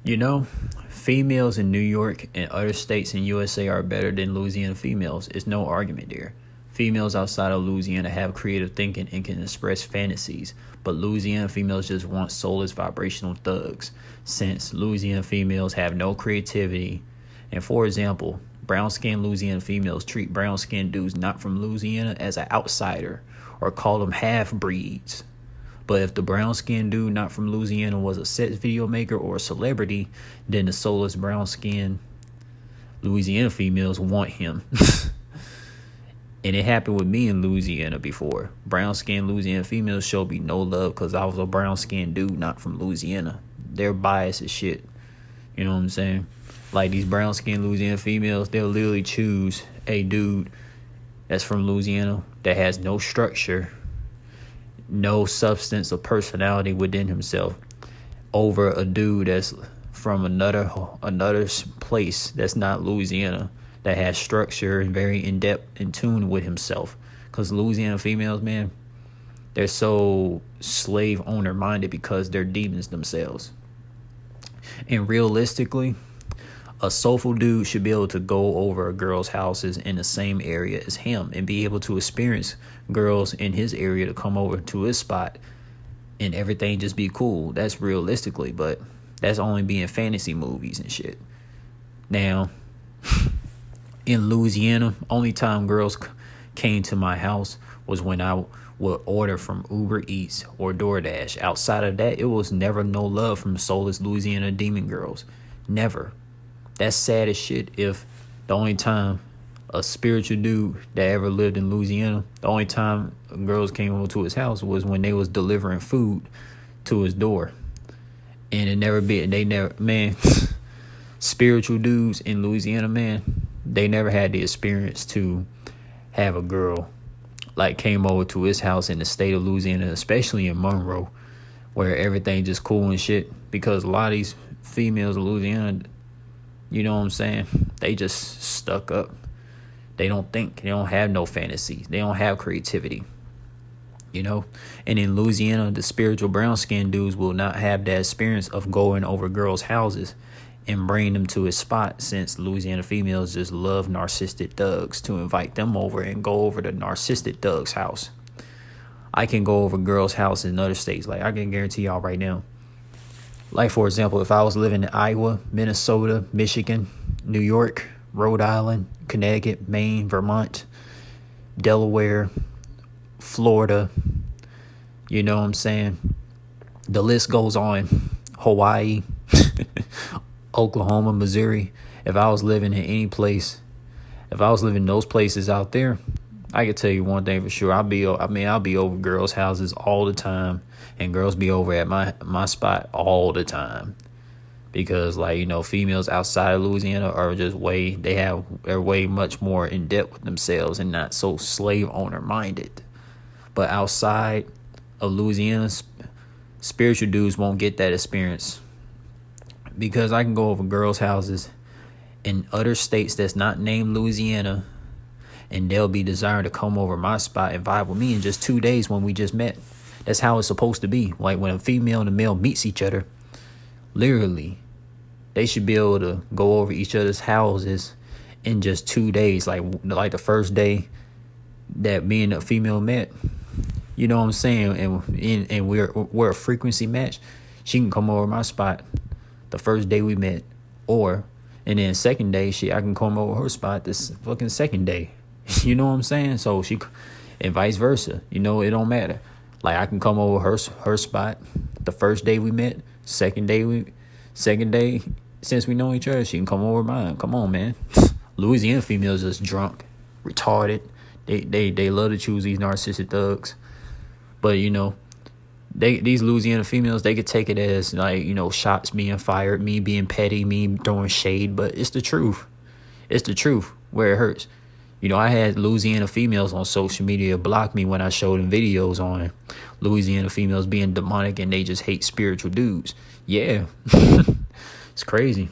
You know, females in New York and other states in USA are better than Louisiana females. It's no argument there. Females outside of Louisiana have creative thinking and can express fantasies, but Louisiana females just want soulless vibrational thugs, since Louisiana females have no creativity. And for example, brown-skinned Louisiana females treat brown-skinned dudes not from Louisiana as an outsider or call them half-breeds. But if the brown-skinned dude not from Louisiana was a sex video maker or a celebrity, then the soulless brown-skinned Louisiana females want him. And it happened with me in Louisiana before. Brown-skinned Louisiana females showed me no love because I was a brown-skinned dude not from Louisiana. They're biased as shit. You know what I'm saying? Like, these brown-skinned Louisiana females, they'll literally choose a dude that's from Louisiana that has no structure, no substance or personality within himself, over a dude that's from another place that's not Louisiana, that has structure and very in-depth, in tune with himself. Because Louisiana females, man, they're so slave owner minded because they're demons themselves. And realistically, a soulful dude should be able to go over a girl's houses in the same area as him and be able to experience girls in his area to come over to his spot and everything just be cool. That's realistically, but that's only being fantasy movies and shit. Now, in Louisiana, only time girls came to my house was when I would order from Uber Eats or DoorDash. Outside of that, it was never no love from soulless Louisiana demon girls. Never. That's sad as shit if the only time a spiritual dude that ever lived in Louisiana, the only time girls came over to his house was when they was delivering food to his door. And man, spiritual dudes in Louisiana, man, they never had the experience to have a girl like came over to his house in the state of Louisiana, especially in Monroe, where everything just cool and shit. Because a lot of these females in Louisiana, you know what I'm saying, they just stuck up. They don't think. They don't have no fantasy. They don't have creativity. You know? And in Louisiana, the spiritual brown-skinned dudes will not have that experience of going over girls' houses and bringing them to his spot, since Louisiana females just love narcissistic thugs to invite them over and go over the narcissistic thug's house. I can go over girls' house in other states. Like, I can guarantee y'all right now. Like, for example, if I was living in Iowa, Minnesota, Michigan, New York, Rhode Island, Connecticut, Maine, Vermont, Delaware, Florida, you know what I'm saying? The list goes on. Hawaii, Oklahoma, Missouri. If I was living in any place, if I was living in those places out there, I could tell you one thing for sure. I'll be over girls' houses all the time, and girls be over at my spot all the time. Because, like, you know, females outside of Louisiana are just they're way much more in depth with themselves and not so slave owner minded. But outside of Louisiana, spiritual dudes won't get that experience. Because I can go over girls' houses in other states that's not named Louisiana, and they'll be desiring to come over my spot and vibe with me in just 2 days when we just met. That's how it's supposed to be. Like, when a female and a male meets each other, literally, they should be able to go over each other's houses in just 2 days. Like the first day that me and the female met, you know what I'm saying? And we're a frequency match. She can come over my spot the first day we met, and then second day, I can come over her spot this fucking second day. You know what I'm saying? So and vice versa. You know, it don't matter. Like, I can come over her spot the first day we met. Second day, since we know each other, she can come over mine. Come on, man. Louisiana females just drunk, retarded. They love to choose these narcissistic thugs. But, you know, these Louisiana females, they could take it as, like, you know, shots being fired, me being petty, me throwing shade. But it's the truth. It's the truth where it hurts. You know, I had Louisiana females on social media block me when I showed them videos on Louisiana females being demonic and they just hate spiritual dudes. Yeah. It's crazy.